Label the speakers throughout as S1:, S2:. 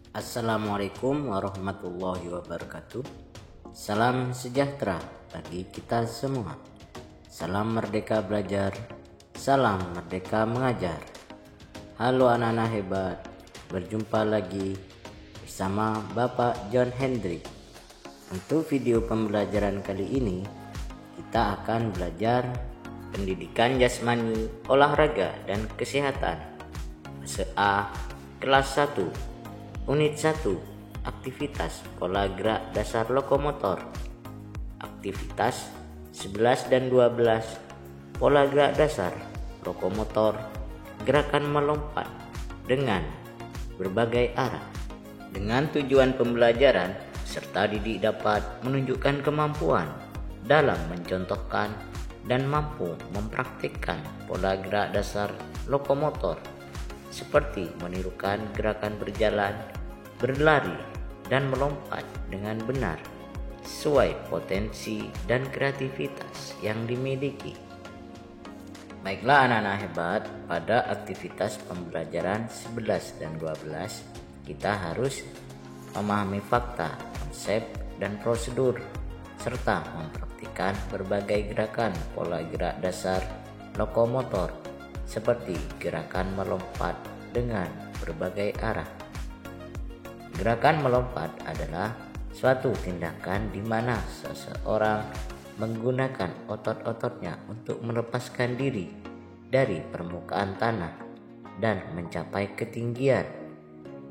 S1: Assalamualaikum warahmatullahi wabarakatuh. Salam sejahtera bagi kita semua. Salam merdeka belajar, salam merdeka mengajar. Halo anak-anak hebat, berjumpa lagi bersama Bapak John Hendrik. Untuk video pembelajaran kali ini, kita akan belajar pendidikan jasmani, olahraga, dan kesehatan. Fase A, kelas 1. Unit 1. Aktivitas pola gerak dasar lokomotor. Aktivitas 11 dan 12. Pola gerak dasar lokomotor. Gerakan melompat dengan berbagai arah. Dengan tujuan pembelajaran, peserta didik dapat menunjukkan kemampuan dalam mencontohkan dan mampu mempraktikkan pola gerak dasar lokomotor, seperti menirukan gerakan berjalan, berlari, dan melompat dengan benar sesuai potensi dan kreativitas yang dimiliki. Baiklah anak-anak hebat, pada aktivitas pembelajaran 11 dan 12 kita harus memahami fakta, konsep, dan prosedur serta mempraktikkan berbagai gerakan pola gerak dasar lokomotor seperti gerakan melompat dengan berbagai arah. Gerakan melompat adalah suatu tindakan di mana seseorang menggunakan otot-ototnya untuk melepaskan diri dari permukaan tanah dan mencapai ketinggian,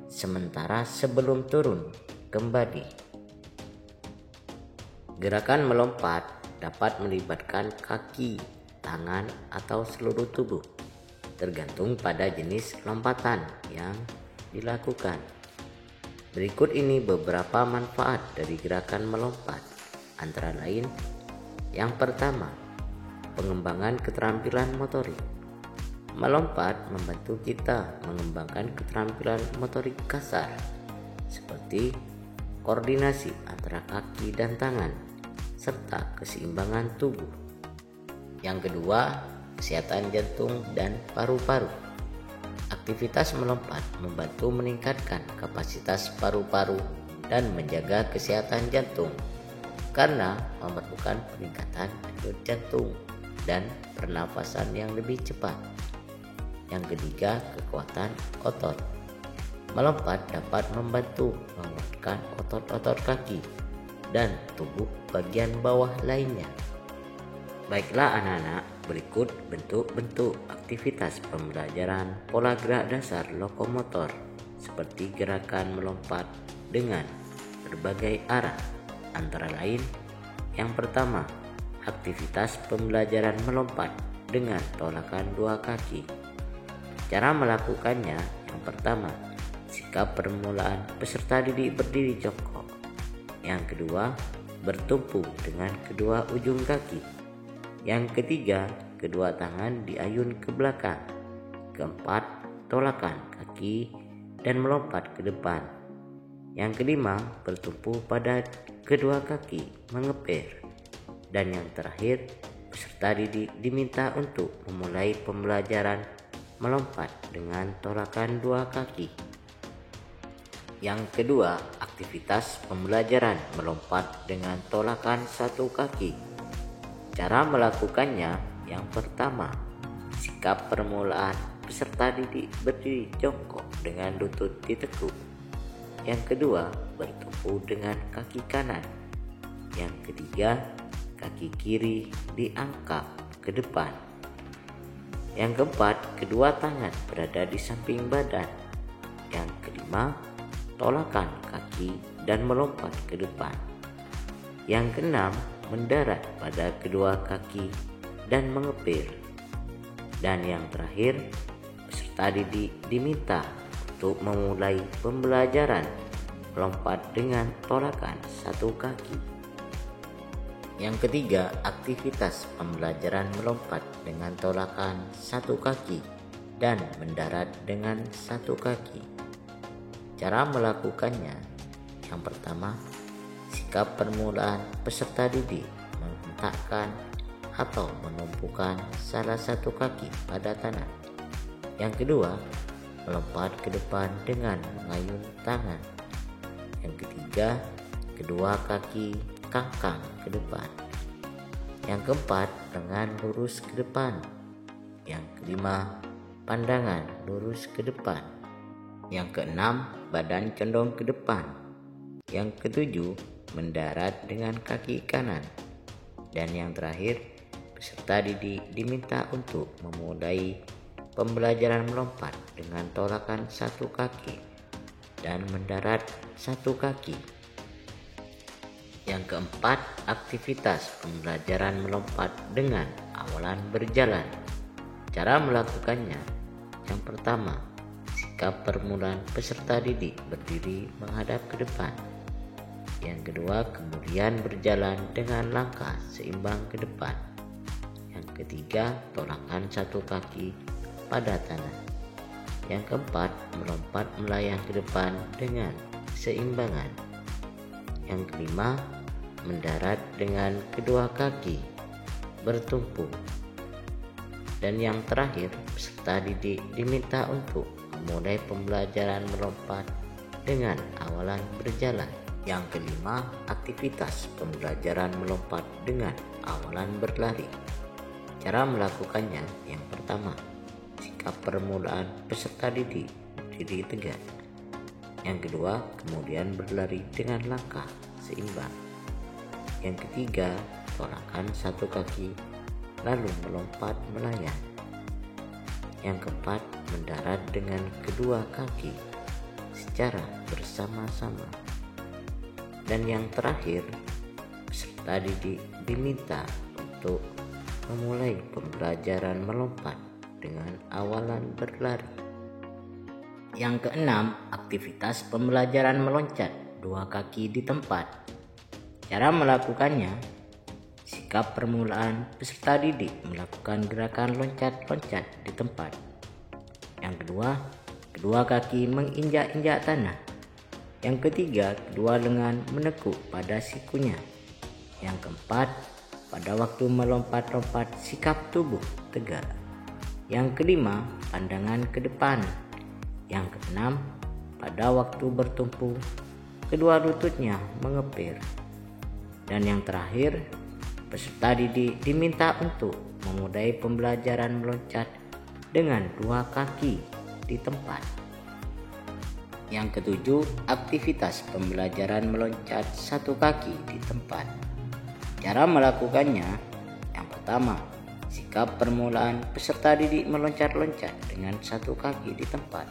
S1: sementara sebelum turun kembali. Gerakan melompat dapat melibatkan kaki, tangan, atau seluruh tubuh, tergantung pada jenis lompatan yang dilakukan. Berikut ini beberapa manfaat dari gerakan melompat, antara lain: yang pertama, pengembangan keterampilan motorik. Melompat membantu kita mengembangkan keterampilan motorik kasar seperti koordinasi antara kaki dan tangan serta keseimbangan tubuh. Yang kedua, kesehatan jantung dan paru-paru. Aktivitas melompat membantu meningkatkan kapasitas paru-paru dan menjaga kesehatan jantung karena memerlukan peningkatan denyut jantung dan pernafasan yang lebih cepat. Yang ketiga, kekuatan otot. Melompat dapat membantu menguatkan otot-otot kaki dan tubuh bagian bawah lainnya. Baiklah anak-anak, berikut bentuk-bentuk aktivitas pembelajaran pola gerak dasar lokomotor seperti gerakan melompat dengan berbagai arah, antara lain: yang pertama, aktivitas pembelajaran melompat dengan tolakan dua kaki. Cara melakukannya: yang pertama, sikap permulaan peserta didik berdiri jongkok. Yang kedua, bertumpu dengan kedua ujung kaki. Yang ketiga, kedua tangan diayun ke belakang. Keempat, tolakan kaki dan melompat ke depan. Yang kelima, bertumpu pada kedua kaki, mengepir. Dan yang terakhir, peserta didik diminta untuk memulai pembelajaran melompat dengan tolakan dua kaki. Yang kedua, aktivitas pembelajaran melompat dengan tolakan satu kaki. Cara melakukannya: yang pertama, sikap permulaan peserta didik berdiri jongkok dengan lutut ditekuk. Yang kedua, bertumpu dengan kaki kanan. Yang ketiga, kaki kiri diangkat ke depan. Yang keempat, kedua tangan berada di samping badan. Yang kelima, tolakan kaki dan melompat ke depan. Yang keenam, mendarat pada kedua kaki dan mengepir. Dan yang terakhir, peserta didik diminta untuk memulai pembelajaran melompat dengan tolakan satu kaki. Yang ketiga, aktivitas pembelajaran melompat dengan tolakan satu kaki dan mendarat dengan satu kaki. Cara melakukannya: yang pertama, sikap permulaan peserta didik menghentakkan atau menumpukan salah satu kaki pada tanah. Yang kedua, melompat ke depan dengan mengayun tangan. Yang ketiga, kedua kaki kangkang ke depan. Yang keempat, lengan lurus ke depan. Yang kelima, pandangan lurus ke depan. Yang keenam, badan condong ke depan. Yang ketujuh, mendarat dengan kaki kanan. Dan yang terakhir, peserta didik diminta untuk memulai pembelajaran melompat dengan tolakan satu kaki dan mendarat satu kaki. Yang keempat, aktivitas pembelajaran melompat dengan awalan berjalan. Cara melakukannya: yang pertama, sikap permulaan peserta didik berdiri menghadap ke depan. Yang kedua, kemudian berjalan dengan langkah seimbang ke depan. Yang ketiga, tolakan satu kaki pada tanah. Yang keempat, melompat melayang ke depan dengan keseimbangan. Yang kelima, mendarat dengan kedua kaki bertumpu. Dan yang terakhir, peserta didik diminta untuk memulai pembelajaran melompat dengan awalan berjalan. Yang kelima, aktivitas pembelajaran melompat dengan awalan berlari. Cara melakukannya: yang pertama, sikap permulaan peserta didik berdiri tegak. Yang kedua, kemudian berlari dengan langkah seimbang. Yang ketiga, tolakan satu kaki lalu melompat melayang. Yang keempat, mendarat dengan kedua kaki secara bersama-sama. Dan yang terakhir, peserta didik diminta untuk memulai pembelajaran melompat dengan awalan berlari. Yang keenam, aktivitas pembelajaran meloncat dua kaki di tempat. Cara melakukannya: sikap permulaan peserta didik melakukan gerakan loncat-loncat di tempat. Yang kedua, kedua kaki menginjak-injak tanah. Yang ketiga, kedua lengan menekuk pada sikunya. Yang keempat, pada waktu melompat-lompat sikap tubuh tegak. Yang kelima, pandangan ke depan. Yang keenam, pada waktu bertumpu kedua lututnya mengepir. Dan yang terakhir, peserta didik diminta untuk memulai pembelajaran meloncat dengan dua kaki di tempat. Yang ketujuh, aktivitas pembelajaran meloncat satu kaki di tempat. Cara melakukannya: yang pertama, sikap permulaan peserta didik meloncat-loncat dengan satu kaki di tempat.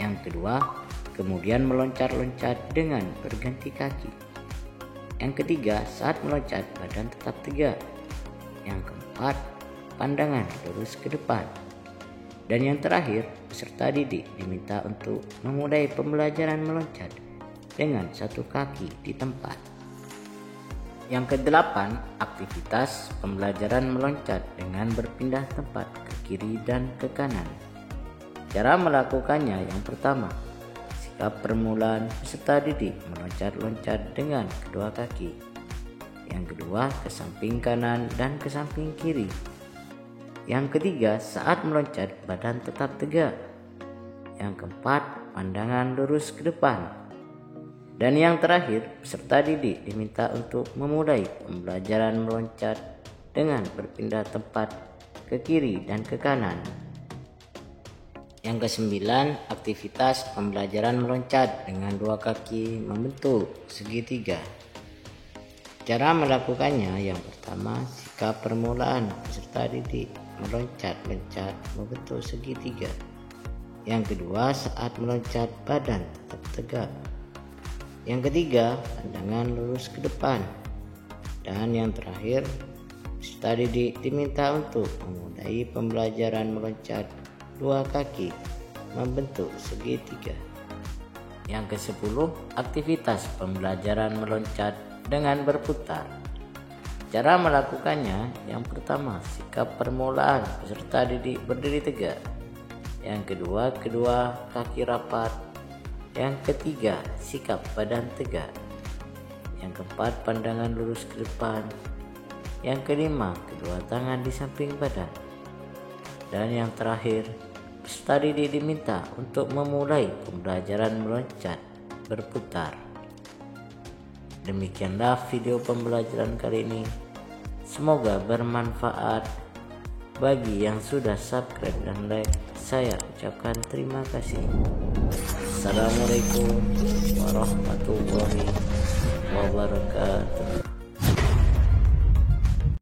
S1: Yang kedua, kemudian meloncat-loncat dengan berganti kaki. Yang ketiga, saat meloncat badan tetap tegak. Yang keempat, pandangan lurus ke depan. Dan yang terakhir, peserta didik diminta untuk memulai pembelajaran meloncat dengan satu kaki di tempat. Yang kedelapan, aktivitas pembelajaran meloncat dengan berpindah tempat ke kiri dan ke kanan. Cara melakukannya: yang pertama, sikap permulaan peserta didik meloncat-loncat dengan kedua kaki. Yang kedua, ke samping kanan dan ke samping kiri. Yang ketiga, saat meloncat badan tetap tegak. Yang keempat, pandangan lurus ke depan. Dan yang terakhir, peserta didik diminta untuk memulai pembelajaran meloncat dengan berpindah tempat ke kiri dan ke kanan. Yang kesembilan, aktivitas pembelajaran meloncat dengan dua kaki membentuk segitiga. Cara melakukannya: yang pertama, sikap permulaan peserta didik meloncat-loncat membentuk segitiga. Yang kedua, saat meloncat badan tetap tegak. Yang ketiga, pandangan lurus ke depan. Dan yang terakhir, peserta didik diminta untuk memulai pembelajaran meloncat dua kaki membentuk segitiga. Yang ke-10, aktivitas pembelajaran meloncat dengan berputar. Cara melakukannya: yang pertama, sikap permulaan peserta didik berdiri tegak. Yang kedua, kedua kaki rapat. Yang ketiga, sikap badan tegak. Yang keempat, pandangan lurus ke depan. Yang kelima, kedua tangan di samping badan. Dan yang terakhir, peserta didik diminta untuk memulai pembelajaran meloncat berputar. Demikianlah video pembelajaran kali ini. Semoga bermanfaat. Bagi yang sudah subscribe dan like, saya ucapkan terima kasih. Assalamualaikum warahmatullahi wabarakatuh.